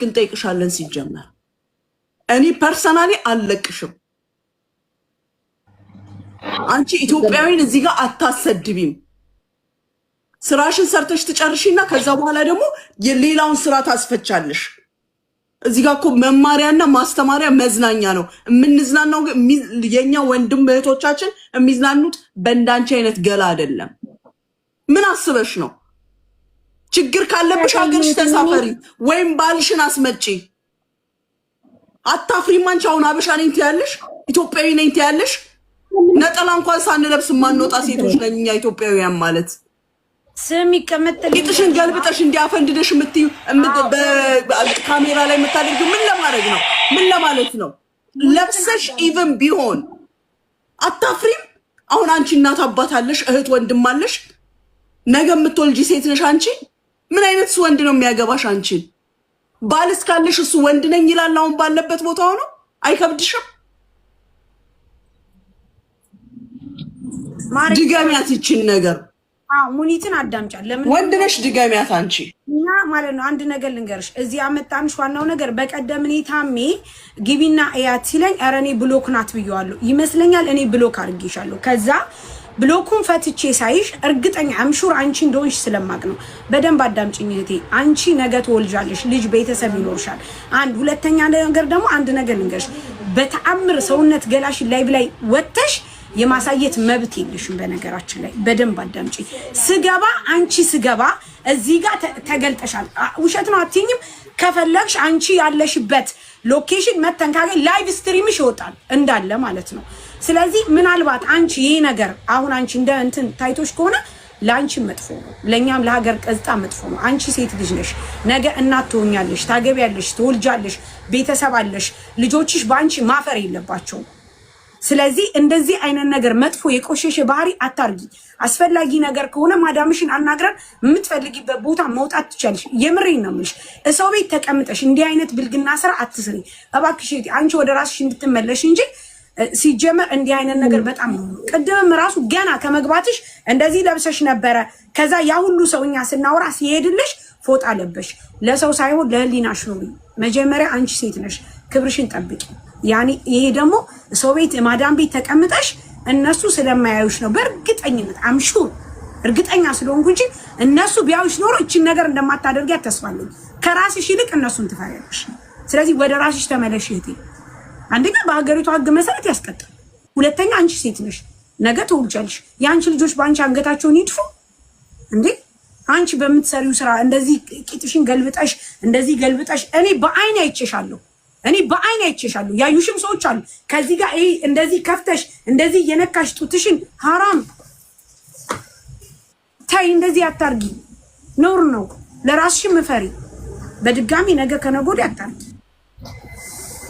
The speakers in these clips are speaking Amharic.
ግን ጠይቅሻለን ሲጀመር እኔ ፐርሰናሊ አልለቅሽም አንቺ ኢትዮጵያዊን እዚህ ጋር አታሰድቢም ስራሽን ሰርተሽ ትጨርሺና ከዛ በኋላ ደግሞ የሌላውን ስራ ታስፈቻለሽ እዚህ ጋር እኮ መማሪያና ማስተማሪያ መዝናኛ ነው የምንዝናናው የኛ ወንድም እህቶቻችን የሚዝናኑት በእንዳንቺ አይነት ገላ አይደለም ምን አስበሽ ነው ችግር ካለብሽ ሀገርሽ ተሳፈሪ ወይም ባልሽን አስመጪ አታፍሪም አንቺ አሁን አበሻ ነኝ ትያለሽ ኢትዮጵያዊ ነኝ ትያለሽ ነጠላ እንኳን ሳንለብስ ማንወጣ ሴቶች ነኝ እኛ ኢትዮጵያውያን ማለት ስም ይቀመጥልኝ ቂጥሽን ገልብጠሽ እንዲያፈንድደሽ የምትዩ በካሜራ ላይ የምታደርጊው ምን ለማድረግ ነው ምን ለማለት ነው ለብሰሽ ኢቭን ቢሆን አታፍሪም አሁን አንቺ እናት አባት አለሽ እህት ወንድም አለሽ ነገ የምትወልጂ ሴት ነሽ አንቺ ምን አይነት ወንድ ነው የሚያገባሽ አንቺ ባልስ ካለሽ እሱ ወንድ ነኝ ይላል አሁን ባለበት ቦታ ሆኖ አይከብድሽም ድጋሚያት ይችን ነገር ሙኒትን አዳምጫል ለምን ወንድ ነሽ ድጋሚያት አንቺ እና ማለት ነው አንድ ነገር ልንገርሽ እዚህ አመጣንሽ ዋናው ነገር በቀደም እኔ ታሜ ግቢና አያት ሲለኝ ኧረ እኔ ብሎክ ናት ብየዋለሁ ይመስለኛል እኔ ብሎክ አድርጌሻለሁ ከዛ ብሎኩን ፈትቼ ሳይሽ እርግጠኛ አምሹር አንቺ እንደሆንሽ ስለማቅ ነው በደንብ አዳምጪኝ እህቴ አንቺ ነገ ትወልጃለሽ ልጅ ቤተሰብ ይኖርሻል አንድ ሁለተኛ ነገር ደግሞ አንድ ነገር ልንገርሽ በተአምር ሰውነት ገላሽ ላይ ወጥተሽ የማሳየት መብት የለሽም በነገራችን ላይ በደንብ አዳምጪ ስገባ አንቺ ስገባ እዚህ ጋር ተገልጠሻል ውሸት ነው አትይኝም ከፈለግሽ አንቺ ያለሽበት ሎኬሽን መተንካገ ላይቭ ስትሪምሽ ይወጣል እንዳለ ማለት ነው ስለዚህ ምናልባት አንቺ ይሄ ነገር አሁን አንቺ እንደ እንትን ታይቶሽ ከሆነ ላንቺ መጥፎ ነው ለኛም ለሀገር ቀዝጣ መጥፎ ነው አንቺ ሴት ልጅ ነሽ ነገ እናት ትሆኛለሽ ታገቢያለሽ ትወልጃለሽ ቤተሰብ አለሽ ልጆችሽ ባንቺ ማፈር የለባቸው ስለዚህ እንደዚህ አይነት ነገር መጥፎ የቆሸሸ ባህሪ አታርጊ አስፈላጊ ነገር ከሆነ ማዳምሽን አናግረን የምትፈልጊበት ቦታ መውጣት ትቻለሽ የምሬን ነው ምንሽ እሰው ቤት ተቀምጠሽ እንዲህ አይነት ብልግና ስራ አትስሪ እባክሽ አንቺ ወደ ራስሽ እንድትመለሽ እንጂ ሲጀመር እንዲህ አይነት ነገር በጣም ቀደም ራሱ ገና ከመግባትሽ እንደዚህ ለብሰሽ ነበረ ከዛ ያ ሁሉ ሰውኛ ስናወራ ሲሄድልሽ ፎጣ ለበሽ ለሰው ሳይሆን ለህሊናሽ ነው መጀመሪያ አንቺ ሴት ነሽ ክብርሽን ጠብቂ ያኒ ይሄ ደግሞ ሰው ቤት ማዳም ቤት ተቀምጠሽ እነሱ ስለማያዩሽ ነው በእርግጠኝነት አምሹር እርግጠኛ ስለሆንኩ እንጂ እነሱ ቢያዩሽ ኖሮ እቺን ነገር እንደማታደርጊ አተስፋለሁ ከራስሽ ይልቅ እነሱን ትፈሪያለሽ ስለዚህ ወደ ራስሽ ተመለሽ እህቴ አንደኛ በሀገሪቱ ህግ መሰረት ያስቀጣል ሁለተኛ አንቺ ሴት ነሽ ነገ ትወልጃለሽ የአንቺ ልጆች ባንቺ አንገታቸውን ይድፉ እንዴ አንቺ በምትሰሪው ስራ እንደዚህ ቂጥሽን ገልብጠሽ እንደዚህ ገልብጠሽ እኔ በአይኔ አይቼሻለሁ ያዩሽም ሰዎች አሉ ከዚህ ጋር ይሄ እንደዚህ ከፍተሽ እንደዚህ የነካሽ ጡትሽን حرام ታይ እንደዚህ አታርጊ ኖር ነው ለራስሽ መፈሪ በድጋሚ ነገ ከነጎድ ያታርጊ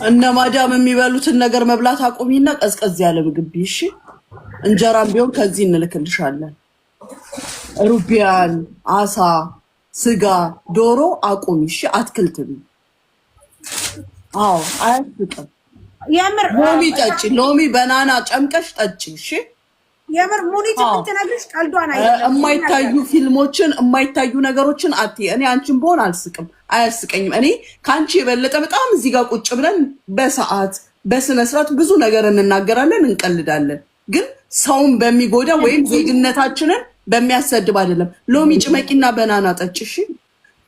እነ ማዳም የሚበሉትን ነገር መብላት አቁሚና ቀዝቀዝ ያለ ምግብ ቢሽ እንጀራም ቢሆን ከዚህ እንልክልሻለን ሩቢያን አሳ ስጋ ዶሮ አቁሚሽ አትክልትም አያስቅም የምር ሎሚ ጠጪ ሎሚ ባናና ጨምቀሽ ጠጪ እሺ የምር ሙኒት እንትነግርሽ ቀልዷን አይደለም የማይታዩ ፊልሞችን የማይታዩ ነገሮችን አትይ እኔ አንቺን በሆን አልስቅም አያስቀኝም እኔ ካንቺ የበለጠ በጣም እዚህ ጋር ቁጭ ብለን በሰዓት በስነ ስርዓት ብዙ ነገር እንናገራለን እንቀልዳለን ግን ሰውን በሚጎዳ ወይም ዜግነታችንን በሚያሰድብ አይደለም ሎሚ ጭመቂና ባናና ጠጪ እሺ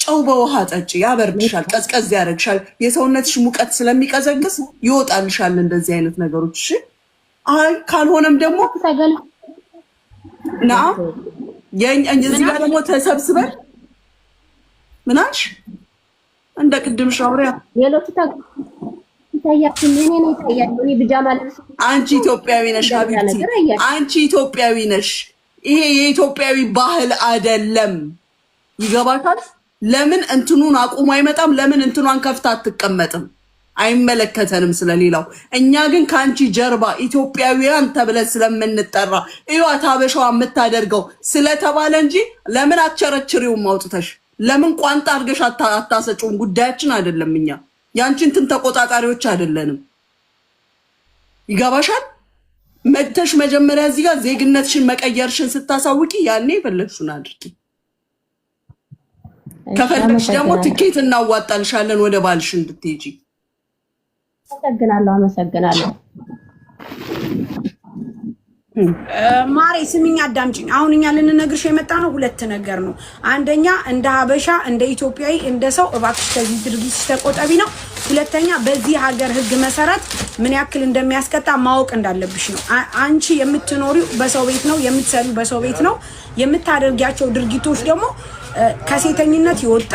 ጨው በውሃ ጠጪ ያበርድሻል ቀዝቀዝ ያደርግሻል የሰውነትሽ ሙቀት ስለሚቀዘቅዝ ይወጣልሻል እንደዚህ አይነት ነገሮች እሺ አይ ካልሆነም ደግሞ ና እዚህ ጋር ደግሞ ተሰብስበን ምናሽ እንደ ቅድም ሻውሪያ አንቺ ኢትዮጵያዊ ነሽ ሀቢብቲ አንቺ ኢትዮጵያዊ ነሽ ይሄ የኢትዮጵያዊ ባህል አይደለም ይገባታል ለምን እንትኑን አቁሞ አይመጣም ለምን እንትኗን ከፍታ አትቀመጥም አይመለከተንም ስለሌላው እኛ ግን ካንቺ ጀርባ ኢትዮጵያውያን ተብለን ስለምንጠራ እዩት ሀበሻዋ የምታደርገው ስለተባለ እንጂ ለምን አትቸረችሪውም አውጥተሽ ለምን ቋንጣ አድርገሽ አታሰጪውም ጉዳያችን አይደለም እኛ ያንቺን እንትን ተቆጣጣሪዎች አይደለንም ይገባሻል መጥተሽ መጀመሪያ እዚህ ጋር ዜግነትሽን መቀየርሽን ስታሳውቂ ያኔ ይፈልግሽና አድርጊ ከፈለግሽ ደግሞ ትኬት እናዋጣልሻለን ወደ ባልሽ እንድትሄጂ። አመሰግናለሁ። ማሬ ስሚኝ አዳምጪኝ። አሁን እኛ ልንነግርሽ የመጣ ነው ሁለት ነገር ነው። አንደኛ እንደ ሀበሻ እንደ ኢትዮጵያዊ እንደ ሰው እባክሽ ከዚህ ድርጊት ተቆጠቢ ነው። ሁለተኛ በዚህ ሀገር ሕግ መሰረት ምን ያክል እንደሚያስቀጣ ማወቅ እንዳለብሽ ነው። አንቺ የምትኖሪው በሰው ቤት ነው፣ የምትሰሪው በሰው ቤት ነው። የምታደርጊያቸው ድርጊቶች ደግሞ ከሴተኝነት ይወጣ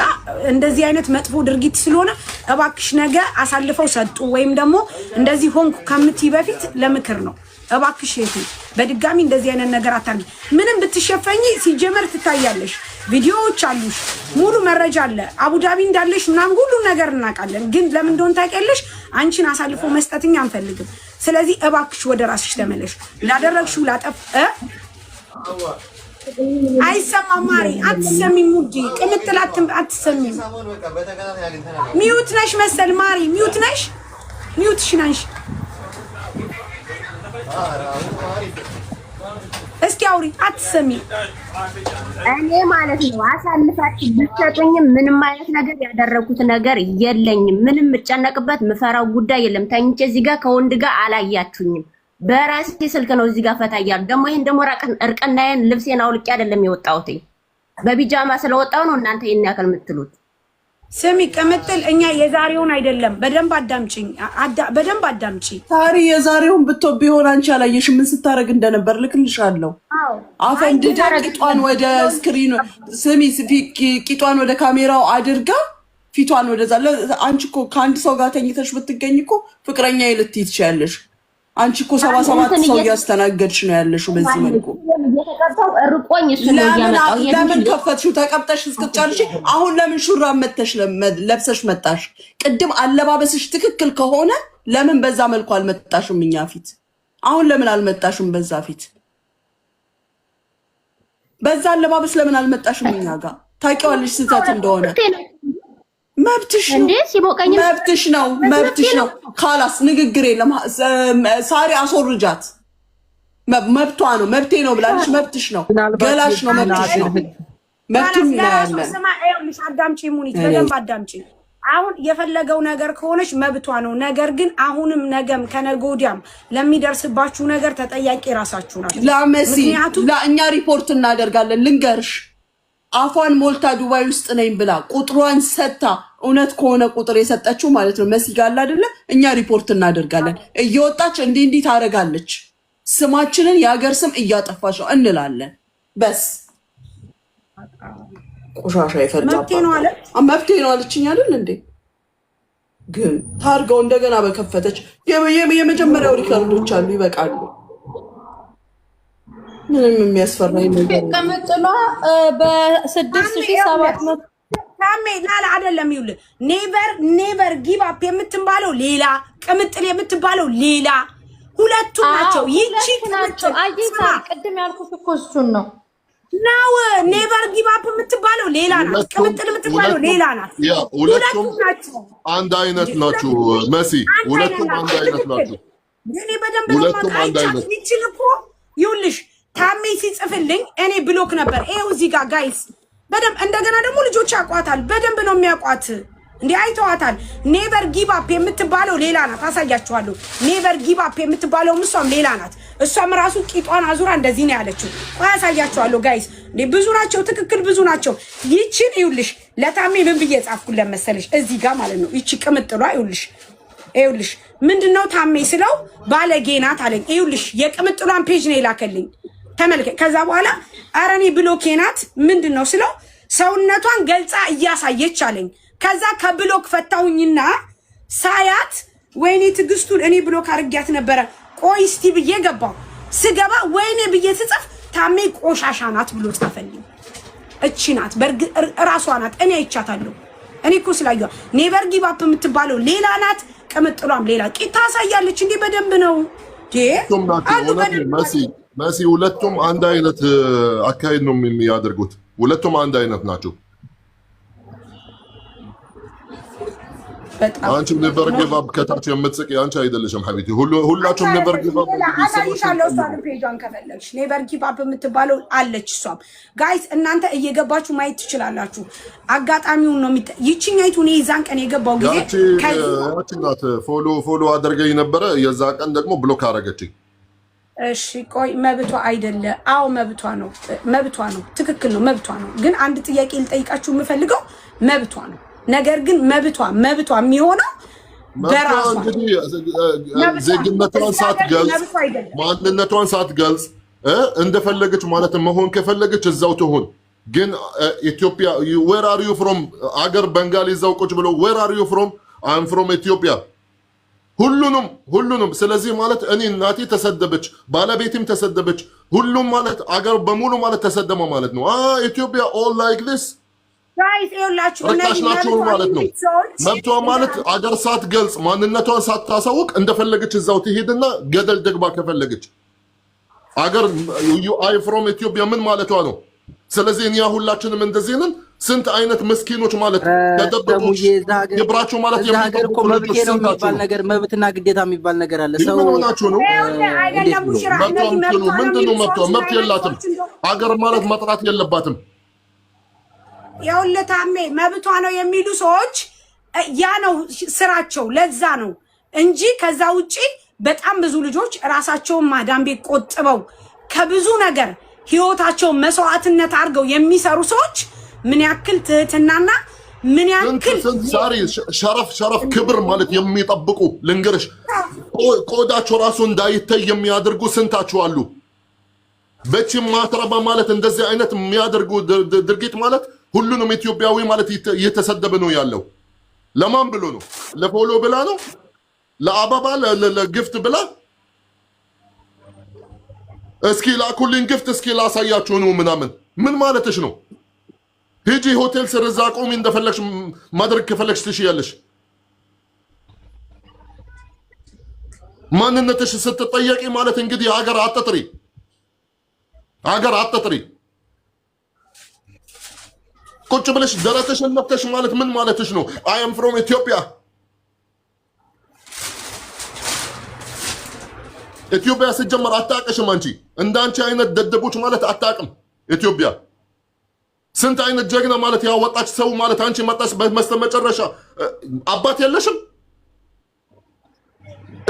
እንደዚህ አይነት መጥፎ ድርጊት ስለሆነ እባክሽ ነገ አሳልፈው ሰጡ ወይም ደግሞ እንደዚህ ሆንኩ ከምትይ በፊት ለምክር ነው። እባክሽ እህቴ በድጋሚ እንደዚህ አይነት ነገር አታርጊ። ምንም ብትሸፈኝ ሲጀመር ትታያለሽ። ቪዲዮዎች አሉሽ፣ ሙሉ መረጃ አለ። አቡዳቢ እንዳለሽ ምናምን ሁሉ ነገር እናውቃለን። ግን ለምን እንደሆነ ታውቂያለሽ? አንቺን አሳልፎ መስጠትኛ አንፈልግም። ስለዚህ እባክሽ ወደ ራስሽ ተመለሽ። ላደረግሽው ላጠፍ አይሰማም። ማሪ አትሰሚም። ሙዲ ቅምጥላት አትሰሚም። ሚዩት ነሽ መሰል ማሪ፣ ሚዩት ነሽ። ሚዩትሽ ነሽ። እስኪ አውሪ። አትሰሚ። እኔ ማለት ነው አሳልፋችሁ ብትሰጡኝም ምንም አይነት ነገር ያደረኩት ነገር የለኝም። ምንም የምጨነቅበት ምፈራው ጉዳይ የለም። ተኝቼ እዚህ ጋር ከወንድ ጋር አላያችሁኝም። በራሴ ስልክ ነው እዚህ ጋር ፈታ እያሉ ደግሞ ይሄን ደግሞ እርቅናዬን ልብሴን አውልቄ አይደለም የወጣሁት፣ በቢጃማ ስለወጣሁ ነው እናንተ ይሄን ያክል የምትሉት። ስሚ ቅምጥል፣ እኛ የዛሬውን አይደለም። በደንብ አዳምጪኝ፣ በደንብ አዳምጪ። ታሪ የዛሬውን ቢሆን አንቺ አላየሽ ምን ስታረግ እንደነበር ልክልሻለሁ። አፈንድዳ ቂጧን ወደ ስክሪን ስሚ፣ ቂጧን ወደ ካሜራው አድርጋ ፊቷን ወደዛ። አንቺ እኮ ከአንድ ሰው ጋር ተኝተሽ ብትገኝ እኮ ፍቅረኛ ልትይ ትችያለሽ። አንቺ እኮ 77 ሰው እያስተናገድሽ ነው ያለሽው። በዚህ መልኩ የተቀጣው እርቆኝ እሱ ነው ያመጣው። ለምን ከፈትሽው ተቀብጠሽ እስክትጨርሺ? አሁን ለምን ሹራብ መተሽ ለብሰሽ መጣሽ? ቅድም አለባበስሽ ትክክል ከሆነ ለምን በዛ መልኩ አልመጣሽም እኛ ፊት? አሁን ለምን አልመጣሽም በዛ ፊት? በዛ አለባበስ ለምን አልመጣሽም እኛ ጋር? ታውቂዋለሽ ስህተት እንደሆነ። መብትሽ ነው፣ መብትሽ ነው፣ መብትሽ ነው። ካላስ ንግግር የለም። ሳሪ አስወርጃት። መብቷ ነው፣ መብቴ ነው ብላለች። መብትሽ ነው፣ ገላሽ ነው፣ መብትሽ ነው። መብቱን እናያለን። አዳምጪ ሙኒት፣ በደንብ አዳምጪ። አሁን የፈለገው ነገር ከሆነች መብቷ ነው። ነገር ግን አሁንም ነገም ከነገ ወዲያም ለሚደርስባችሁ ነገር ተጠያቂ ራሳችሁ ናችሁ። ለመሲ ለእኛ ሪፖርት እናደርጋለን። ልንገርሽ፣ አፏን ሞልታ ዱባይ ውስጥ ነኝ ብላ ቁጥሯን ሰጥታ እውነት ከሆነ ቁጥር የሰጠችው ማለት ነው መሲ ጋር አይደለ? እኛ ሪፖርት እናደርጋለን። እየወጣች እንዲህ ታደርጋለች፣ ስማችንን የሀገር ስም እያጠፋች ነው እንላለን። በስ ቆሻሻ ይፈልጋል። መብቴ ነው አለችኝ አይደል እንዴ? ግን ታርገው እንደገና በከፈተች የመጀመሪያው ሪከርዶች አሉ፣ ይበቃሉ። ምንም የሚያስፈራኝ ነገር ከመጥሏ በ6700 ታሜ ላላ አይደለም። ይውል ኔቨር ጊቭ አፕ የምትባለው ሌላ፣ ቅምጥል የምትባለው ሌላ፣ ሁለቱ ናቸው። ይቺ ናቸው። አይታ ቅድም ያልኩት እኮ እሱን ነው። ኔቨር ጊቭ አፕ የምትባለው ሌላ ናት፣ ቅምጥል የምትባለው ሌላ ናት። ሁለቱም አንድ አይነት ናቸው መሲ፣ ሁለቱም አንድ አይነት ናቸው። እኔ በደንብ ነው ማውቃት። ይቺን እኮ ይውልሽ ታሜ ሲጽፍልኝ እኔ ብሎክ ነበር። ይሄው እዚህ ጋር ጋይስ በደንብ እንደገና ደግሞ ልጆች ያውቋታል፣ በደንብ ነው የሚያውቋት። እንዴ አይተዋታል። ኔቨር ጊቭ አፕ የምትባለው ሌላ ናት፣ አሳያችኋለሁ። ኔቨር ጊቭ አፕ የምትባለው እሷም ሌላ ናት። እሷም ራሱ ቂጧን አዙራ እንደዚህ ነው ያለችው። አሳያችኋለሁ ጋይስ። እንዴ ብዙ ናቸው፣ ትክክል ብዙ ናቸው። ይቺን ይውልሽ ለታሜ ምን ብዬ ጻፍኩለት መሰለሽ? እዚህ ጋር ማለት ነው። ይቺ ቅምጥሏ ይውልሽ ምንድነው ታሜ ስለው ባለጌ ናት አለኝ። ይውልሽ የቅምጥሏን ፔጅ ነው የላከልኝ። ተመልከ። ከዛ በኋላ አረኔ ብሎኬ ናት ምንድነው ስለው ሰውነቷን ገልጻ እያሳየች አለኝ። ከዛ ከብሎክ ፈታውኝና ሳያት ወይኔ ትግስቱን እኔ ብሎክ አርጊያት ነበረ። ቆይ እስቲ ብዬ ገባው። ስገባ ወይኔ ብዬ ስጽፍ ታሜ ቆሻሻ ናት ብሎ ጻፈልኝ። እቺ ናት በርግጥ ራሷ ናት። እኔ አይቻታለሁ። እኔ እኮ ስላየዋ ኔቨር ጊቭ አፕ የምትባለው ሌላ ናት፣ ቅምጥሏም ሌላ ቂጣ ታሳያለች። እንዴ በደንብ ነው መሲ ሁለቱም አንድ አይነት አካሄድ ነው የሚያደርጉት። ሁለቱም አንድ አይነት ናቸው። አንቺ never give up ከታች የምትስቂ አንቺ አይደለሽም ሐቢቲ ሁላችሁም never give up አሳይሻለሁ እሷን ፔጇን ከፈለግሽ never give up የምትባለው አለች እሷም ጋይስ እናንተ እየገባችሁ ማየት ትችላላችሁ አጋጣሚውን ነው ይቺኛይቱ ነው ይዛን ቀን የገባው ጊዜ ያቺናት ፎሎ አድርገኝ ነበር የዛ ቀን ደግሞ ብሎክ አደረገችኝ እሺ ቆይ መብቷ አይደለ አው መብቷ ነው ትክክል ነው መብቷ ነው ግን አንድ ጥያቄ ልጠይቃችሁ የምፈልገው መብቷ ነው ነገር ግን መብቷ የሚሆነው በራሷ ዜግነቷን ሳትገልጽ ማንነቷን ሳትገልጽ እንደፈለገች ማለት መሆን ከፈለገች እዛው ትሆን ግን ኢትዮጵያ where are you from አገር በንጋሊ እዛው ቁጭ ብሎ where are you from I'm from Ethiopia ሁሉንም ስለዚህ ማለት እኔ እናቴ ተሰደበች ባለቤቴም ተሰደበች ሁሉም ማለት አገር በሙሉ ማለት ተሰደመ ማለት ነው ኢትዮጵያ all like this ጋይስ ይኸውላችሁ ረካሽናችሁ ማለት ነው መብቷ ማለት አገር ሳትገልጽ ማንነቷን ሳታሳውቅ እንደፈለገች እዛው ትሄድና ገደል ደግባ ከፈለገች አገር አይ ፍሮም ኢትዮጵያ ምን ማለቷ ነው ስለዚህ እኛ ሁላችንም እንደዚህ ነን ስንት አይነት መስኪኖች ማለት ተደበቁ የብራቸው ማለት የሚባል የሚባል ነገር መብትና ግዴታ የሚባል ነገር አለ ሰው ሆናችሁ ነው ምንድነው መብት የላትም አገር ማለት መጥራት የለባትም ያውለታሜ መብቷ ነው የሚሉ ሰዎች ያ ነው ስራቸው ለዛ ነው እንጂ ከዛ ውጪ በጣም ብዙ ልጆች ራሳቸውን ማዳም ቤት ቆጥበው ከብዙ ነገር ህይወታቸው መስዋዕትነት አድርገው የሚሰሩ ሰዎች ምን ያክል ትህትናና ምን ያክል ዛሬ ሸረፍ ክብር ማለት የሚጠብቁ ልንገርሽ ቆዳቸው ራሱ እንዳይታይ የሚያደርጉ ስንታቸው አሉ በቺ ማትረባ ማለት እንደዚህ አይነት የሚያደርጉ ድርጊት ማለት ሁሉንም ኢትዮጵያዊ ማለት እየተሰደበ ነው ያለው ለማን ብሎ ነው ለፎሎ ብላ ነው ለአባባ ለጊፍት ብላ እስኪ ላኩልኝ ጊፍት እስኪ ላሳያችሁ ነው ምናምን ምን ማለትሽ ነው ሂጂ ሆቴል ስርዛ ቆሚ እንደፈለግሽ ማድረግ ከፈለግሽ ትሽያለሽ ማንነትሽ ስትጠየቂ ማለት እንግዲህ ሀገር አትጥሪ ቁጭ ብለሽ ደረትሽን ነፍተሽ ማለት ምን ማለትሽ ነው I am from Ethiopia ኢትዮጵያ ሲጀመር አታውቅሽም አንቺ እንዳንቺ አይነት ደደቦች ማለት አታውቅም ኢትዮጵያ ስንት አይነት ጀግና ማለት ያወጣች ሰው ማለት አንቺ መጣሽ በመስተመጨረሻ አባት የለሽም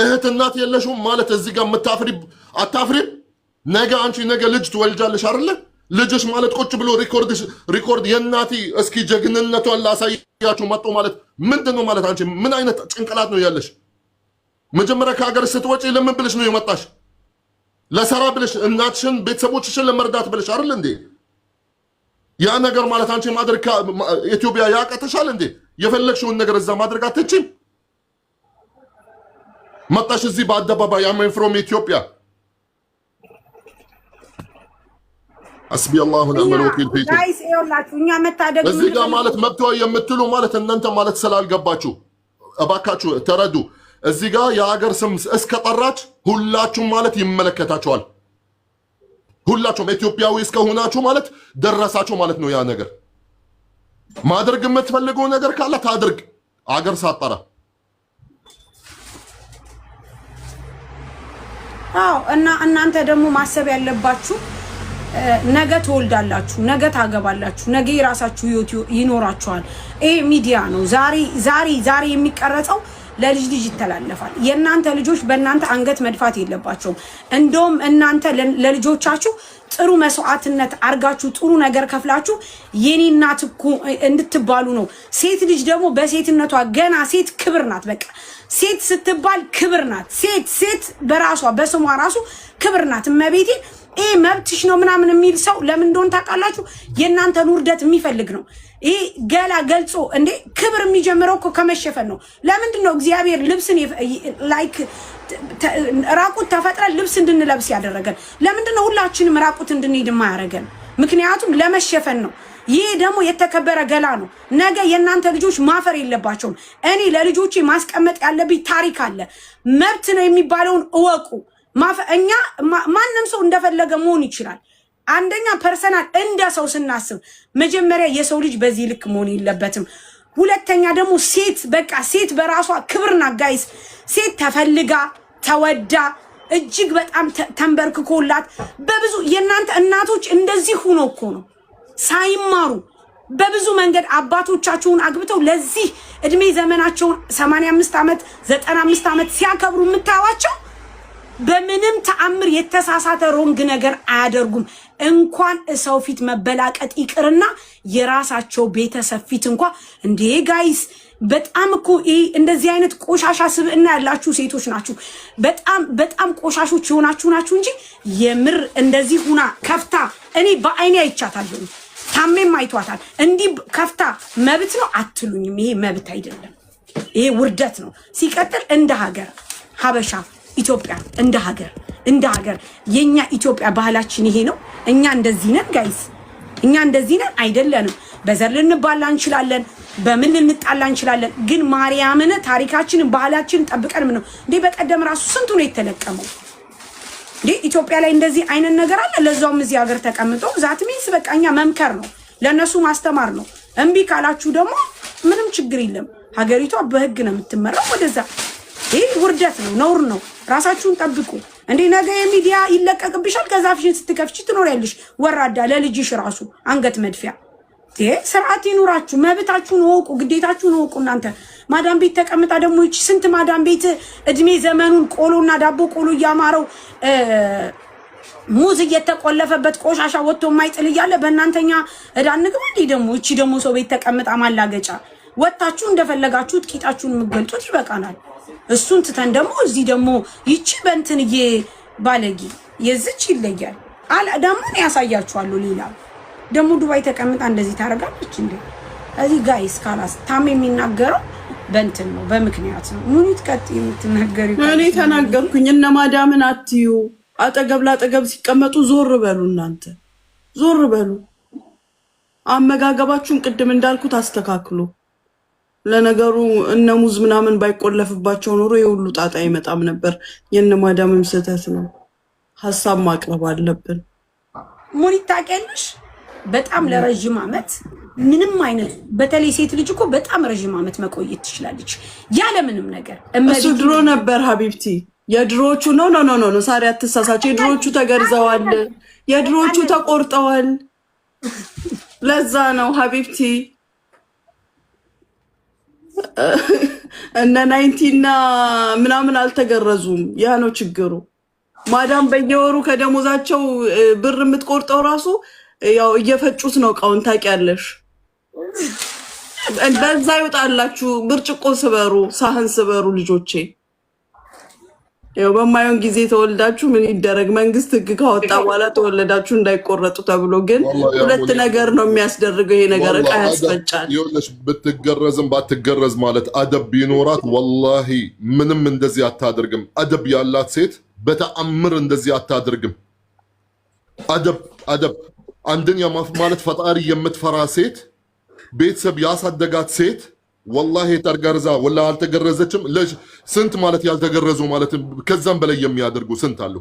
እህት እናት የለሽም ማለት እዚህ ጋር አታፍሪ ነገ አንቺ ነገ ልጅ ትወልጃለሽ አይደለ ልጅሽ ማለት ቁጭ ብሎ ሪኮርድ የናቲ እስኪ ጀግንነቷን ላሳያችሁ መጥቶ ማለት ምንድነው ማለት አንቺ ምን አይነት ጭንቅላት ነው ያለሽ መጀመሪያ ከሀገር ስትወጪ ለምን ብለሽ ነው የመጣሽ ለሰራ ብለሽ እናትሽን ቤተሰቦችሽን ለመርዳት ብለሽ አይደል እንዴ ያ ነገር ማለት አንቺ ማድረግ ኢትዮጵያ ያቀተሻል እንዴ የፈለግሽውን ነገር እዛ ማድረግ አትችይም መጣሽ እዚህ በአደባባይ I'm from Ethiopia አስቢ አላሁ ወኒዕመል ወኪል ፊት ጋይስ ይኸውላችሁ እኛ መታደግ እዚህ ጋር ማለት መብቷ የምትሉ ማለት እናንተ ማለት ስላልገባችሁ እባካችሁ ተረዱ እዚህ ጋር የሀገር ስም እስከጠራች ሁላችሁም ማለት ይመለከታችኋል ሁላችሁም ኢትዮጵያዊ እስከሆናችሁ ማለት ደረሳችሁ ማለት ነው ያ ነገር ማድረግ የምትፈልገው ነገር ካለ ታድርግ አገር ሳጠራ እና እናንተ ደግሞ ማሰብ ያለባችሁ ነገ ትወልዳላችሁ ነገ ታገባላችሁ ነገ የራሳችሁ ህይወት ይኖራችኋል ይሄ ሚዲያ ነው ዛሬ የሚቀረጸው ለልጅ ይተላለፋል የእናንተ ልጆች በእናንተ አንገት መድፋት የለባቸውም እንደውም እናንተ ለልጆቻችሁ ጥሩ መስዋዕትነት አርጋችሁ ጥሩ ነገር ከፍላችሁ የኔ እናት እኮ እንድትባሉ ነው ሴት ልጅ ደግሞ በሴትነቷ ገና ሴት ክብር ናት በቃ ሴት ስትባል ክብር ናት ሴት በራሷ በስሟ ራሱ ክብር ናት እመቤቴ ይሄ መብትሽ ነው ምናምን የሚል ሰው ለምን እንደሆነ ታውቃላችሁ የእናንተን ውርደት የሚፈልግ ነው ይሄ ገላ ገልጾ እንዴ ክብር የሚጀምረው እኮ ከመሸፈን ነው ለምንድን ነው እግዚአብሔር ልብስን ላይክ ራቁት ተፈጥረን ልብስ እንድንለብስ ያደረገን ለምንድን ነው ሁላችንም ራቁት እንድንሄድ ማያረገን ምክንያቱም ለመሸፈን ነው ይሄ ደግሞ የተከበረ ገላ ነው ነገ የእናንተ ልጆች ማፈር የለባቸውም እኔ ለልጆቼ ማስቀመጥ ያለብኝ ታሪክ አለ መብት ነው የሚባለውን እወቁ እኛ ማንንም ሰው እንደፈለገ መሆን ይችላል አንደኛ ፐርሰናል እንደ ሰው ስናስብ መጀመሪያ የሰው ልጅ በዚህ ልክ መሆን የለበትም ሁለተኛ ደግሞ ሴት በቃ ሴት በራሷ ክብርና ጋይስ ሴት ተፈልጋ ተወዳ እጅግ በጣም ተንበርክኮላት በብዙ የእናንተ እናቶች እንደዚህ ሆኖ እኮ ነው ሳይማሩ በብዙ መንገድ አባቶቻቸውን አግብተው ለዚህ እድሜ ዘመናቸውን 85 ዓመት 95 ዓመት ሲያከብሩ የምታዩዋቸው በምንም ተአምር የተሳሳተ ሮንግ ነገር አያደርጉም። እንኳን ሰው ፊት መበላቀጥ ይቅርና የራሳቸው ቤተሰብ ፊት እንኳን እንዴ ጋይስ በጣም እኮ እንደዚህ አይነት ቆሻሻ ስብዕና ያላችሁ ሴቶች ናችሁ። በጣም ቆሻሾች የሆናችሁ ናችሁ እንጂ የምር እንደዚህ ሁና ከፍታ እኔ በአይኔ አይቻታለሁ። ታሜም አይቷታል። እንዲህ ከፍታ መብት ነው አትሉኝም። ይሄ መብት አይደለም፣ ይሄ ውርደት ነው። ሲቀጥል እንደ ሀገር ሀበሻ ኢትዮጵያ እንደ ሀገር የኛ ኢትዮጵያ ባህላችን ይሄ ነው። እኛ እንደዚህ ነን ጋይስ፣ እኛ እንደዚህ ነን አይደለንም። በዘር ልንባላ እንችላለን፣ በምን ልንጣላ እንችላለን። ግን ማርያምን ታሪካችንን ባህላችንን ጠብቀን ነው እንዴ። በቀደም ራሱ ስንቱ ነው የተለቀመው እንዴ ኢትዮጵያ ላይ እንደዚህ አይነት ነገር አለ። ለዛውም እዚህ ሀገር ተቀምጦ ዛት ሚንስ በቃኛ መምከር ነው ለነሱ ማስተማር ነው። እምቢ ካላችሁ ደግሞ ምንም ችግር የለም። ሀገሪቷ በህግ ነው የምትመራው። ወደዛ ይሄ ውርደት ነው፣ ነውር ነው። ራሳችሁን ጠብቁ እንዴ። ነገ የሚዲያ ይለቀቅብሻል። ከዛፍሽን ስትከፍቺ ትኖሪያለሽ። ወራዳ ለልጅሽ ራሱ አንገት መድፊያ። ስርዓት ይኑራችሁ። መብታችሁን ወቁ፣ ግዴታችሁን ወቁ። እናንተ ማዳም ቤት ተቀምጣ ደግሞ ይቺ ስንት ማዳም ቤት እድሜ ዘመኑን ቆሎና ዳቦ ቆሎ እያማረው ሙዝ እየተቆለፈበት ቆሻሻ ወጥቶ የማይጥል እያለ በእናንተኛ እዳንግባ እንዴ። ደግሞ ይቺ ደግሞ ሰው ቤት ተቀምጣ ማላገጫ ወጣችሁ እንደፈለጋችሁ ቂጣችሁን የምትገልጡት ይበቃናል። እሱን ትተን ደግሞ እዚህ ደግሞ ይቺ በእንትንዬ ባለጌ የዝች ይለያል አለ ደግሞ ያሳያችኋለሁ። ሌላ ደግሞ ዱባይ ተቀምጣ እንደዚህ ታረጋለች እንዴ? እዚህ ጋይስ ካላስ ታም የሚናገረው በእንትን ነው በምክንያት ነው። ሙኒት ቀጥ የምትናገሪ እኔ ተናገርኩኝ። እነ ማዳምን አትዩ። አጠገብ ላጠገብ ሲቀመጡ ዞር በሉ፣ እናንተ ዞር በሉ። አመጋገባችሁን ቅድም እንዳልኩት አስተካክሉ። ለነገሩ እነ ሙዝ ምናምን ባይቆለፍባቸው ኖሮ የሁሉ ጣጣ አይመጣም ነበር። የነ ማዳምም ስህተት ነው። ሀሳብ ማቅረብ አለብን። ሙኒት ታውቂያለሽ፣ በጣም ለረጅም ዓመት ምንም አይነት በተለይ ሴት ልጅ እኮ በጣም ረጅም ዓመት መቆየት ትችላለች ያለ ምንም ነገር። እሱ ድሮ ነበር ሀቢብቲ። የድሮቹ ኖ ሳሪ አትሳሳች። የድሮቹ ተገርዘዋል፣ የድሮቹ ተቆርጠዋል። ለዛ ነው ሀቢብቲ እነ 90 ምናምን አልተገረዙም። ያ ነው ችግሩ። ማዳም በየወሩ ከደሞዛቸው ብር የምትቆርጠው ራሱ ያው እየፈጩት ነው እቃውን። ታውቂያለሽ። በዛ ይወጣላችሁ። ብርጭቆ ስበሩ፣ ሳህን ስበሩ ልጆቼ። ያው በማየውን ጊዜ ተወልዳችሁ ምን ይደረግ? መንግስት ህግ ካወጣ በኋላ ተወለዳችሁ እንዳይቆረጡ ተብሎ። ግን ሁለት ነገር ነው የሚያስደርገው ይሄ ነገር፣ እቃ ያስፈጫል። ይኸውልሽ ብትገረዝም ባትገረዝ ማለት አደብ ቢኖራት ወላሂ ምንም እንደዚህ አታደርግም። አደብ ያላት ሴት በተአምር እንደዚህ አታደርግም። አደብ አንደኛ ማለት ፈጣሪ የምትፈራ ሴት፣ ቤተሰብ ያሳደጋት ሴት ወላሂ ተርገርዛ ወላ አልተገረዘችም። ስንት ማለት ያልተገረዙ ማለት ከዛም በላይ የሚያደርጉ ስንት አሉ።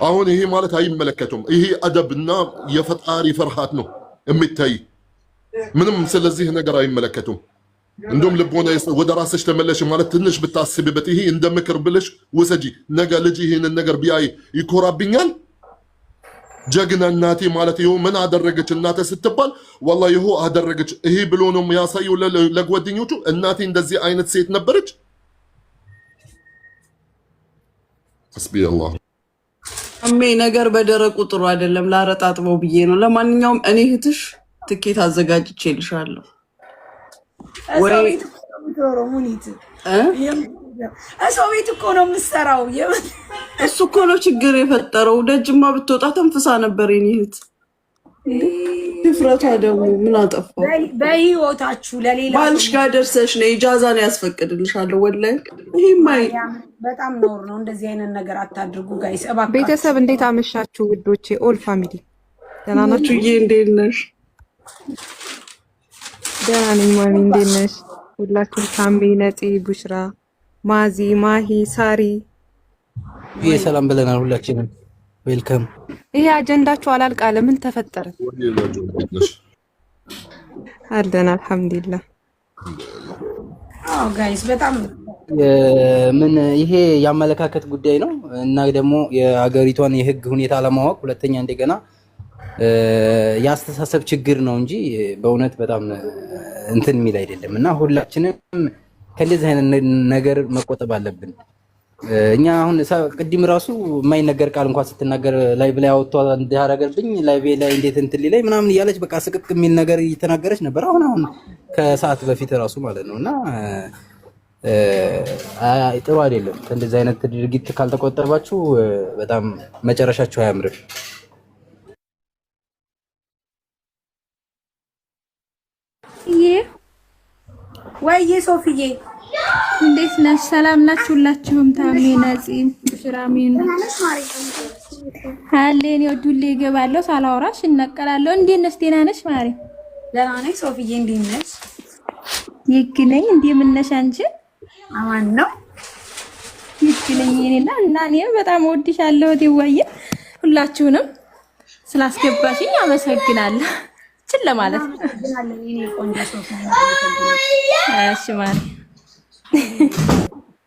አሁን ይሄ ማለት አይመለከቱም። ይሄ አደብና የፈጣሪ ፍርሃት ነው የሚታይ። ምንም ስለዚህ ነገር አይመለከቱም። እንደውም ልቦና ወደ ራስሽ ተመለሽ ማለት ትንሽ ብታስቢበት፣ ይሄ እንደ ምክር ብለሽ ውሰጂ። ነገ ልጅ ይሄንን ነገር ቢያይ ይኮራብኛል። ጀግና እናቴ ማለት ይኸው ምን አደረገች እናቴ ስትባል ወላሂ ይኸው አደረገች ይሄ ብሎ ነው የሚያሳየው ለጓደኞቹ። እናቴ እንደዚህ አይነት ሴት ነበረች። ሐስቢ አላህ። ነገር በደረቁ ጥሩ አይደለም። ላረጣጥበው ብዬ ነው። ለማንኛውም እኔ እህትሽ ትኬት አዘጋጅቼልሻለሁ። ወይ ሰው ቤት እኮ ነው የምትሰራው። እሱ እኮ ነው ችግር የፈጠረው። ደጅማ ብትወጣ ተንፍሳ ነበር የኔ እህት። ድፍረቷ ደግሞ ምን አጠፋው? በህይወታችሁ ለሌላ ባልሽ ጋር ደርሰሽ ነው ኢጃዛን ያስፈቅድልሻለሁ። ወላሂ ይሄማ በጣም ኖር ነው። እንደዚህ አይነት ነገር አታድርጉ ጋይስ እባክህ። ቤተሰብ እንዴት አመሻችሁ ውዶቼ? ኦል ፋሚሊ ደህና ናችሁ? እንዴት ነሽ? ደህና ነኝ ማሚ፣ እንዴት ነሽ? ሁላችሁም ታምቢ፣ ነፂ፣ ቡሽራ፣ ማዚ፣ ማሂ፣ ሳሪ ሰላም ብለናል ሁላችንም። ዌልከም። ይሄ አጀንዳችሁ አላልቃለ። ምን ተፈጠረ? አለን አልሐምዱሊላህ። አዎ ጋይስ በጣም ምን ይሄ ያመለካከት ጉዳይ ነው እና ደግሞ የሀገሪቷን የህግ ሁኔታ ለማወቅ ሁለተኛ እንደገና ያስተሳሰብ ችግር ነው እንጂ በእውነት በጣም እንትን የሚል አይደለም እና ሁላችንም ከዚህ አይነት ነገር መቆጠብ አለብን። እኛ አሁን ቅድም ራሱ የማይነገር ቃል እንኳን ስትናገር ላይቭ ላይ አውጥቷ እንዲያረጋግልኝ ላይቭ ላይ እንዴት እንትን ሊላይ ምናምን እያለች በቃ ስቅቅ የሚል ነገር እየተናገረች ነበር። አሁን ከሰዓት በፊት ራሱ ማለት ነውና ጥሩ አይደለም። ከእንደዚህ አይነት ድርጊት ካልተቆጠባችሁ በጣም መጨረሻችሁ አያምርም። ወይዬ ሶፊዬ እንዴት ነሽ? ሰላም ናችሁ? ሁላችሁም ታሜ ነፂ ሽራሚን ሃሌን ይወዱልኝ ይገባለሁ ሳላወራሽ እነቀላለሁ። እንዴት ነሽ? ደህና ነሽ ማሪ? ደህና ነኝ ሶፊዬ። እንዴት ነሽ? ይግነኝ እንደምን ነሽ አንቺ? አማን ነው ይግነኝ እኔና እና እኔ በጣም ወድሻለሁ። ደውዬ ሁላችሁንም ስላስገባሽኝ አመሰግናለሁ። ችል ለማለት እኔ ቆንጆ ሶፊዬ እሺ ማሪ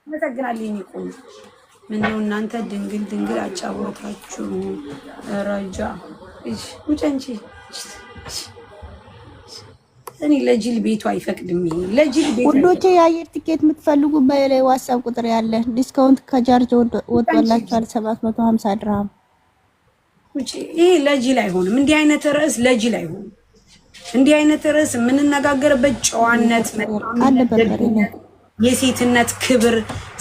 አመሰግናለሁ። እኔ ቆንጆ ምነው እናንተ ድንግል አጫወታችሁ ረጃ እሺ ውጭንቺ እኔ ለጅል ቤቱ አይፈቅድም። ይሄ ለጅል ቤቱ ሁሉቴ የአየር ትኬት የምትፈልጉ በላይ ዋትስአፕ ቁጥር ያለ ዲስካውንት ከጃርጅ ወጥቶላችኋል 750 ድርሃም። ውጪ ይሄ ለጅል አይሆንም። እንዲህ አይነት ርዕስ ለጅል አይሆንም። እንዲህ አይነት ርዕስ የምንነጋገርበት ጨዋነት የሴትነት ክብር፣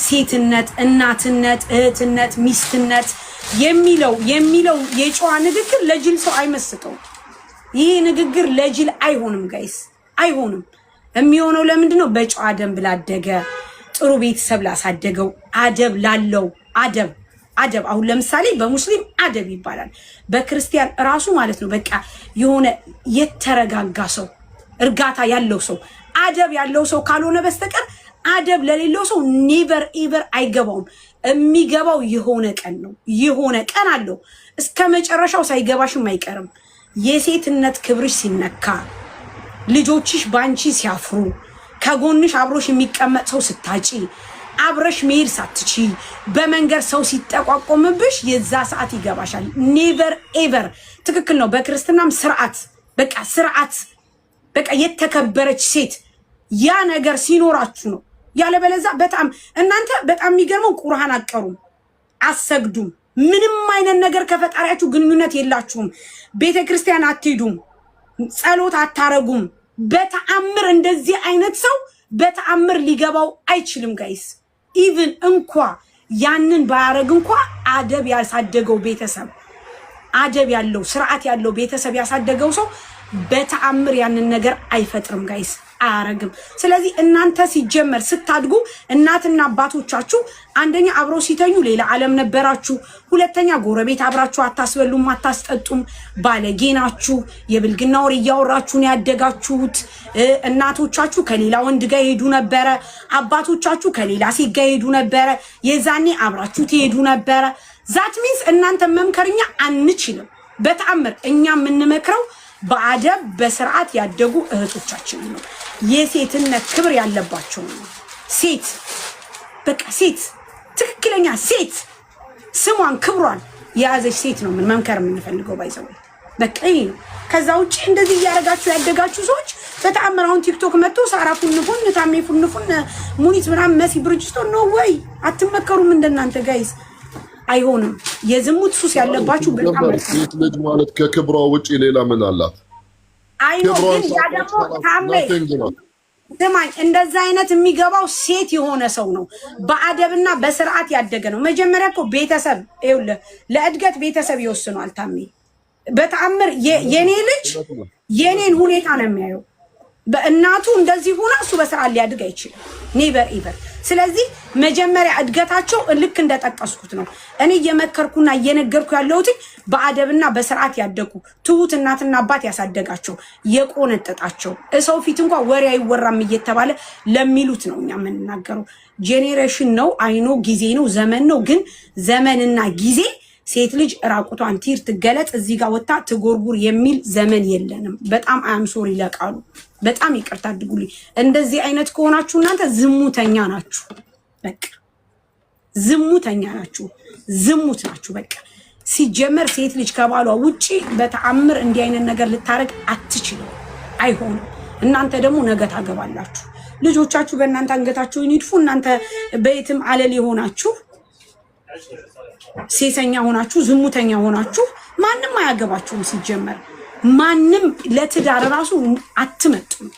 ሴትነት፣ እናትነት፣ እህትነት፣ ሚስትነት የሚለው የጨዋ ንግግር ለጅል ሰው አይመስጠውም። ይሄ ንግግር ለጅል አይሆንም ጋይስ፣ አይሆንም። የሚሆነው ለምንድን ነው? በጨዋ ደንብ ላደገ ጥሩ ቤተሰብ ላሳደገው አደብ ላለው አደብ አሁን ለምሳሌ በሙስሊም አደብ ይባላል፣ በክርስቲያን ራሱ ማለት ነው። በቃ የሆነ የተረጋጋ ሰው እርጋታ ያለው ሰው አደብ ያለው ሰው ካልሆነ በስተቀር አደብ ለሌለው ሰው ኔቨር ኤቨር አይገባውም። የሚገባው የሆነ ቀን ነው። የሆነ ቀን አለው። እስከ መጨረሻው ሳይገባሽም አይቀርም። የሴትነት ክብርሽ ሲነካ፣ ልጆችሽ ባንቺ ሲያፍሩ፣ ከጎንሽ አብሮሽ የሚቀመጥ ሰው ስታጪ፣ አብረሽ መሄድ ሳትቺ፣ በመንገድ ሰው ሲጠቋቆምብሽ የዛ ሰዓት ይገባሻል። ኔቨር ኤቨር ትክክል ነው። በክርስትናም ስርዓት በቃ የተከበረች ሴት ያ ነገር ሲኖራችሁ ነው። ያለበለዛ በጣም እናንተ በጣም የሚገርመው ቁርአን አቀሩም፣ አሰግዱም፣ ምንም አይነት ነገር ከፈጣሪያችሁ ግንኙነት የላችሁም። ቤተክርስቲያን አትሄዱም፣ ጸሎት አታረጉም። በተአምር እንደዚህ አይነት ሰው በተአምር ሊገባው አይችልም ጋይስ። ኢቭን እንኳ ያንን ባያረግ እንኳ አደብ ያሳደገው ቤተሰብ አደብ ያለው ስርዓት ያለው ቤተሰብ ያሳደገው ሰው በተአምር ያንን ነገር አይፈጥርም ጋይስ፣ አያረግም። ስለዚህ እናንተ ሲጀመር ስታድጉ እናትና አባቶቻችሁ አንደኛ አብረው ሲተኙ ሌላ ዓለም ነበራችሁ፣ ሁለተኛ ጎረቤት አብራችሁ አታስበሉም አታስጠጡም፣ ባለጌ ናችሁ፣ የብልግና ወሬ እያወራችሁ ነው ያደጋችሁት። እናቶቻችሁ ከሌላ ወንድ ጋር ይሄዱ ነበረ፣ አባቶቻችሁ ከሌላ ሴት ጋር ይሄዱ ነበረ። የዛኔ አብራችሁ ትሄዱ ነበረ። ዛት ሚንስ እናንተ መምከርኛ አንችልም በተአምር። እኛ የምንመክረው በአደብ በስርዓት ያደጉ እህቶቻችን ነው። የሴትነት ክብር ያለባቸው ነው። ሴት በቃ ሴት ትክክለኛ ሴት ስሟን ክብሯን የያዘች ሴት ነው ምን መምከር የምንፈልገው ባይዘው በቃ ይሄ ነው። ከዛ ውጪ እንደዚህ እያደረጋችሁ ያደጋችሁ ሰዎች በተአምር አሁን ቲክቶክ መጥቶ ሳራ ፉንፉን ታሜ ፉንፉን ሙኒት ምናምን መሲ ብርጅስቶን ነው ወይ አትመከሩም እንደናንተ ጋይስ? አይሆንም። የዝሙት ሱስ ያለባችሁ በጣም ሴት ልጅ ማለት ከክብሯ ውጪ ሌላ ምን አላት? አይሆንም። ያ ደግሞ ታሜ ስማኝ፣ እንደዛ አይነት የሚገባው ሴት የሆነ ሰው ነው። በአደብና በስርዓት ያደገ ነው። መጀመሪያ እኮ ቤተሰብ ይኸውልህ፣ ለእድገት ቤተሰብ ይወስኗል። ታሜ በተአምር የኔ ልጅ የኔን ሁኔታ ነው የሚያየው። በእናቱ እንደዚህ ሆና እሱ በስርዓት ሊያድግ አይችልም። ኔቨር ኤቨር። ስለዚህ መጀመሪያ እድገታቸው ልክ እንደጠቀስኩት ነው። እኔ እየመከርኩና እየነገርኩ ያለሁት በአደብና በስርዓት ያደጉ ትሁት እናትና አባት ያሳደጋቸው የቆነጠጣቸው ሰው ፊት እንኳን ወሬ አይወራም እየተባለ ለሚሉት ነው እኛ የምንናገረው። ጄኔሬሽን ነው አይኖ ጊዜ ነው ዘመን ነው። ግን ዘመንና ጊዜ ሴት ልጅ ራቁቷን ቲር ትገለጥ እዚህ ጋር ወጣ ትጎርጉር የሚል ዘመን የለንም። በጣም አም ሶሪ ለቃሉ በጣም ይቅርታ አድርጉልኝ። እንደዚህ አይነት ከሆናችሁ እናንተ ዝሙተኛ ናችሁ። በቃ ዝሙተኛ ናችሁ፣ ዝሙት ናችሁ። በቃ ሲጀመር ሴት ልጅ ከባሏ ውጪ በተአምር እንዲህ አይነት ነገር ልታረግ አትችልም፣ አይሆንም። እናንተ ደግሞ ነገ ታገባላችሁ። ልጆቻችሁ በእናንተ አንገታቸውን ይድፉ። እናንተ በየትም አለል ሆናችሁ ሴሰኛ ሆናችሁ ዝሙተኛ ሆናችሁ ማንም አያገባችሁም። ሲጀመር ማንም ለትዳር ራሱ አትመጡም።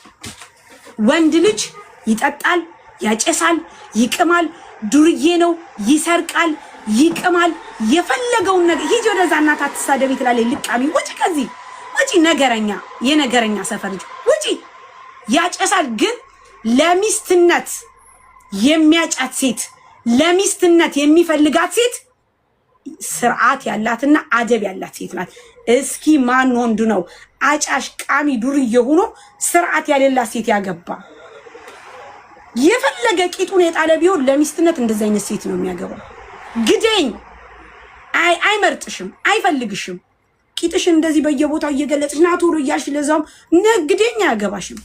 ወንድ ልጅ ይጠጣል፣ ያጨሳል፣ ይቅማል፣ ዱርዬ ነው፣ ይሰርቃል፣ ይቅማል፣ የፈለገውን ነገር ሂጂ ወደዛ እናት አትሳደቢ ትላለች። ልቃሚ ውጪ፣ ከዚህ ውጪ፣ ነገረኛ፣ የነገረኛ ሰፈር ልጅ ውጪ። ያጨሳል ግን ለሚስትነት የሚያጫት ሴት ለሚስትነት የሚፈልጋት ሴት ስርዓት ያላትና አደብ ያላት ሴት ናት። እስኪ ማን ወንድ ነው አጫሽ ቃሚ ዱርዬ ሆኖ ስርዓት ያሌላት ሴት ያገባ? የፈለገ ቂጡን የጣለ ቢሆን ለሚስትነት እንደዛ አይነት ሴት ነው የሚያገባው። ግደኝ አይመርጥሽም፣ አይፈልግሽም። ቂጥሽን እንደዚህ በየቦታው እየገለጽሽ ናቱሩ እያልሽ ለዛውም ነግደኝ አያገባሽም፣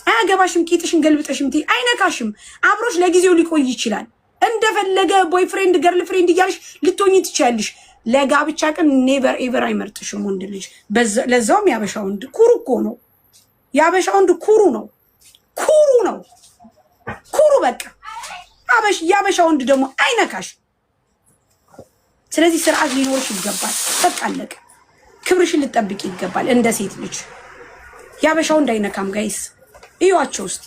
አያገባሽም። ቂጥሽን ገልብጠሽም ትይ አይነካሽም። አብሮሽ ለጊዜው ሊቆይ ይችላል። እንደፈለገ ቦይፍሬንድ ገርል ፍሬንድ እያልሽ ልትሆኚ ትችያለሽ። ለጋብቻ ቀን ኔቨር ኤቨር አይመርጥሽም ወንድ ልጅ። ለዛውም ያበሻ ወንድ ኩሩ እኮ ነው። ያበሻ ወንድ ኩሩ ነው፣ ኩሩ ነው፣ ኩሩ በቃ ያበሻ ወንድ ደግሞ አይነካሽ። ስለዚህ ስርዓት ሊኖርሽ ይገባል። በቃ አለቀ። ክብርሽን ልጠብቅ ይገባል እንደ ሴት ልጅ። ያበሻ ወንድ አይነካም ጋይስ፣ እዩዋቸው እስቲ።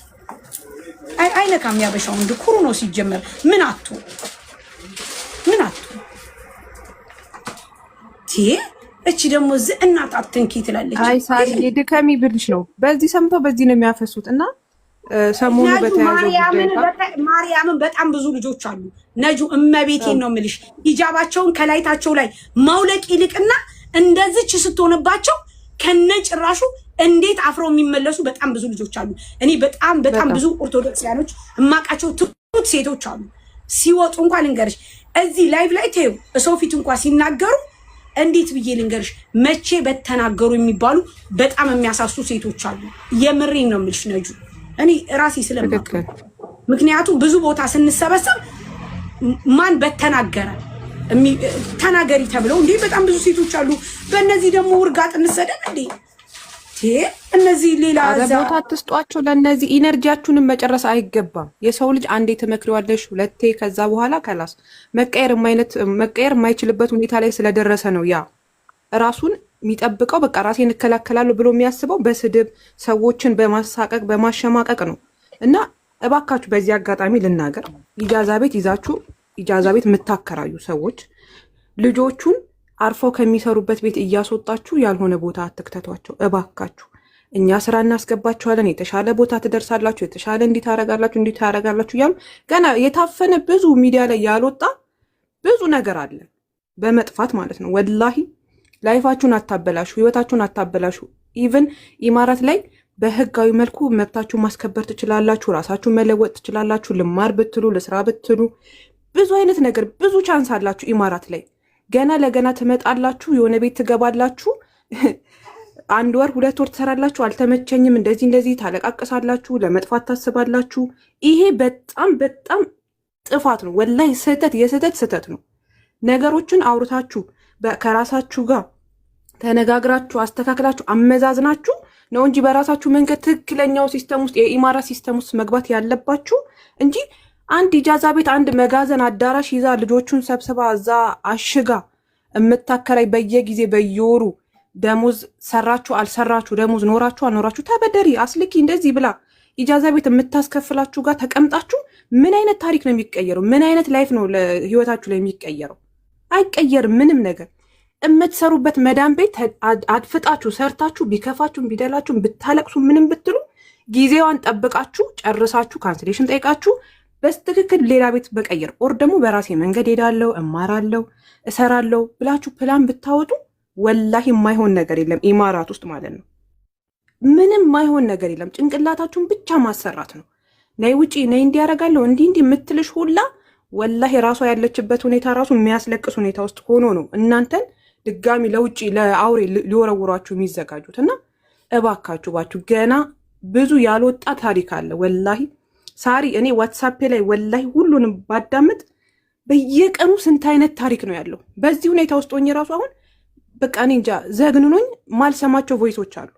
አይነካም። ያበሻ ወንድ ኩሩ ነው ሲጀመር። ምን አቱ እቺ ደግሞ እናት አትንኪ ትላለች። አይ ሳሪ ድከሚ ብልሽ ነው። በዚህ ሰምተው በዚህ ነው የሚያፈሱት። እና ሰሞኑ ማርያምን በጣም ብዙ ልጆች አሉ። ነጁ እመቤቴን ነው የምልሽ ሂጃባቸውን ከላይታቸው ላይ ማውለቅ ይልቅና እንደዚች ስትሆንባቸው ከነጭራሹ እንዴት አፍረው የሚመለሱ በጣም ብዙ ልጆች አሉ። እኔ በጣም ብዙ ኦርቶዶክሳውያኖች እማቃቸው ትሁት ሴቶች አሉ። ሲወጡ እንኳን ልንገርሽ እዚህ ላይቭ ላይ ተይው ሰው ፊት እንኳን ሲናገሩ እንዴት ብዬ ልንገርሽ መቼ በተናገሩ የሚባሉ በጣም የሚያሳሱ ሴቶች አሉ። የምሬን ነው የምልሽ ነጁ፣ እኔ ራሴ ስለማውቅ። ምክንያቱም ብዙ ቦታ ስንሰበሰብ ማን በተናገረ ተናገሪ ተብለው እንዴ በጣም ብዙ ሴቶች አሉ። በእነዚህ ደግሞ ውርጋጥ እንሰደብ እንዴ? እነዚህ ሌላ ቦታ አትስጧቸው። ለእነዚህ ኢነርጂያችሁንም መጨረስ አይገባም። የሰው ልጅ አንዴ ትመክሪዋለሽ፣ ሁለቴ፣ ከዛ በኋላ ከላስ መቀየር የማይችልበት ሁኔታ ላይ ስለደረሰ ነው ያ ራሱን የሚጠብቀው። በቃ ራሴን እከላከላለሁ ብሎ የሚያስበው በስድብ ሰዎችን በማሳቀቅ በማሸማቀቅ ነው። እና እባካችሁ በዚህ አጋጣሚ ልናገር፣ ኢጃዛ ቤት ይዛችሁ ኢጃዛ ቤት የምታከራዩ ሰዎች ልጆቹን አርፈው ከሚሰሩበት ቤት እያስወጣችሁ ያልሆነ ቦታ አትክተቷቸው እባካችሁ። እኛ ስራ እናስገባችኋለን፣ የተሻለ ቦታ ትደርሳላችሁ፣ የተሻለ እንዲታረጋላችሁ እያሉ ገና የታፈነ ብዙ ሚዲያ ላይ ያልወጣ ብዙ ነገር አለ በመጥፋት ማለት ነው። ወላሂ ላይፋችሁን አታበላሹ፣ ህይወታችሁን አታበላሹ። ኢቭን ኢማራት ላይ በህጋዊ መልኩ መብታችሁ ማስከበር ትችላላችሁ፣ ራሳችሁ መለወጥ ትችላላችሁ። ልማር ብትሉ ለስራ ብትሉ ብዙ አይነት ነገር ብዙ ቻንስ አላችሁ ኢማራት ላይ። ገና ለገና ትመጣላችሁ፣ የሆነ ቤት ትገባላችሁ፣ 1 ወር 2 ወር ትሰራላችሁ፣ አልተመቸኝም እንደዚህ ታለቃቀሳላችሁ፣ ለመጥፋት ታስባላችሁ። ይሄ በጣም ጥፋት ነው ወላሂ። የስህተት ነው። ነገሮችን አውርታችሁ ከራሳችሁ ጋር ተነጋግራችሁ አስተካክላችሁ አመዛዝናችሁ ነው እንጂ በራሳችሁ መንገድ ትክክለኛው ሲስተም ውስጥ የኢማራት ሲስተም ውስጥ መግባት ያለባችሁ እንጂ አንድ ኢጃዛ ቤት አንድ መጋዘን አዳራሽ ይዛ ልጆቹን ሰብስባ እዛ አሽጋ የምታከራይ በየጊዜ በየወሩ ደሞዝ ሰራችሁ አልሰራችሁ ደሞዝ ኖራችሁ አልኖራችሁ ተበደሪ አስልኪ እንደዚህ ብላ ኢጃዛ ቤት የምታስከፍላችሁ ጋር ተቀምጣችሁ ምን አይነት ታሪክ ነው የሚቀየረው? ምን አይነት ላይፍ ነው ለህይወታችሁ ላይ የሚቀየረው? አይቀየርም ምንም ነገር። የምትሰሩበት መዳን ቤት አድፍጣችሁ ሰርታችሁ ቢከፋችሁም ቢደላችሁም ብታለቅሱ ምንም ብትሉ ጊዜዋን ጠብቃችሁ ጨርሳችሁ ካንስሌሽን ጠይቃችሁ በስትክክል ሌላ ቤት በቀየር ኦር ደግሞ በራሴ መንገድ ሄዳለሁ እማራለሁ እሰራለሁ ብላችሁ ፕላን ብታወጡ ወላሂ የማይሆን ነገር የለም ኢማራት ውስጥ ማለት ነው። ምንም የማይሆን ነገር የለም። ጭንቅላታችሁን ብቻ ማሰራት ነው። ነይ ውጪ ነይ እንዲያረጋለሁ እንዲህ የምትልሽ ሁላ ወላሂ ራሷ ያለችበት ሁኔታ ራሱ የሚያስለቅስ ሁኔታ ውስጥ ሆኖ ነው እናንተን ድጋሚ ለውጪ ለአውሬ ሊወረውሯችሁ የሚዘጋጁት። እና እባካችሁ ገና ብዙ ያልወጣ ታሪክ አለ። ወላሂ ሳሪ እኔ ዋትሳፕ ላይ ወላሂ ሁሉንም ባዳምጥ በየቀኑ ስንት አይነት ታሪክ ነው ያለው። በዚህ ሁኔታ ውስጥ ሆኜ ራሱ አሁን በቃ እኔ እንጃ ዘግንኖኝ ማልሰማቸው ቮይሶች አሉ።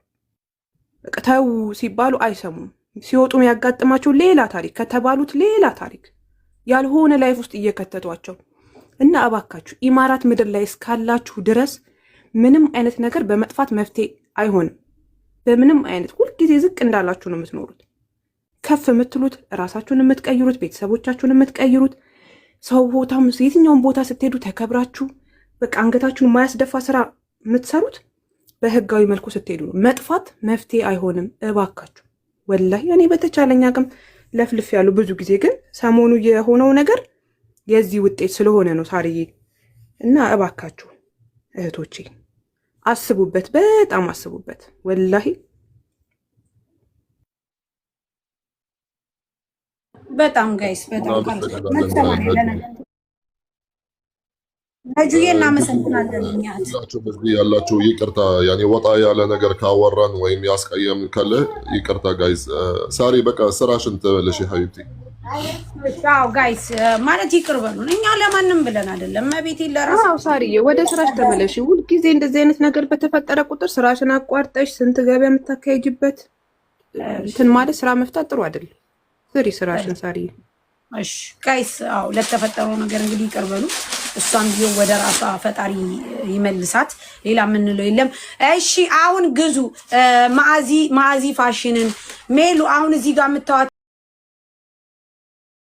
በቃ ተው ሲባሉ አይሰሙም። ሲወጡ ያጋጥማቸው ሌላ ታሪክ ከተባሉት ሌላ ታሪክ ያልሆነ ላይፍ ውስጥ እየከተቷቸው እና እባካችሁ ኢማራት ምድር ላይ እስካላችሁ ድረስ ምንም አይነት ነገር በመጥፋት መፍትሄ አይሆንም። በምንም አይነት ሁልጊዜ ዝቅ እንዳላችሁ ነው የምትኖሩት። ከፍ የምትሉት ራሳችሁን የምትቀይሩት፣ ቤተሰቦቻችሁን የምትቀይሩት፣ ሰው ቦታም የትኛውን ቦታ ስትሄዱ ተከብራችሁ በቃ አንገታችሁን የማያስደፋ ስራ የምትሰሩት በህጋዊ መልኩ ስትሄዱ ነው። መጥፋት መፍትሄ አይሆንም። እባካችሁ ወላሂ እኔ በተቻለኝ አቅም ለፍልፍ ያሉ ብዙ ጊዜ ግን ሰሞኑ የሆነው ነገር የዚህ ውጤት ስለሆነ ነው ሳርዬ። እና እባካችሁ እህቶቼ አስቡበት፣ በጣም አስቡበት ወላሂ። በጣም ጋይስ በጣም ነጁዬ እናመሰግናለን። በዚህ ያላችሁ ይቅርታ፣ ያኔ ወጣ ያለ ነገር ካወራን ወይም ያስቀየም ካለ ይቅርታ ጋይስ። ሳሪ በቃ ስራሽን ተመለሽ ሀቢብቲ። አዎ ጋይስ ማለት ይቅር በሉን። እኛ ለማንም ብለን አይደለም። መቤቴ ለራስ አዎ ሳሪዬ ወደ ስራሽ ተመለሽ። ሁልጊዜ እንደዚህ አይነት ነገር በተፈጠረ ቁጥር ስራሽን አቋርጠሽ ስንት ገበያ የምታካሄጅበት እንትን ማለት ስራ መፍታት ጥሩ አይደለም። ስሪ ስራሽን ሳሪዬ። እሺ ጋይስ አዎ ለተፈጠረው ነገር እንግዲህ ይቅር በሉ። እሷም ቢሆን ወደ ራሷ ፈጣሪ ይመልሳት። ሌላ ምንለው የለም። እሺ አሁን ግዙ ማአዚ ፋሽንን ሜሉ አሁን እዚህ ጋር የምታዋት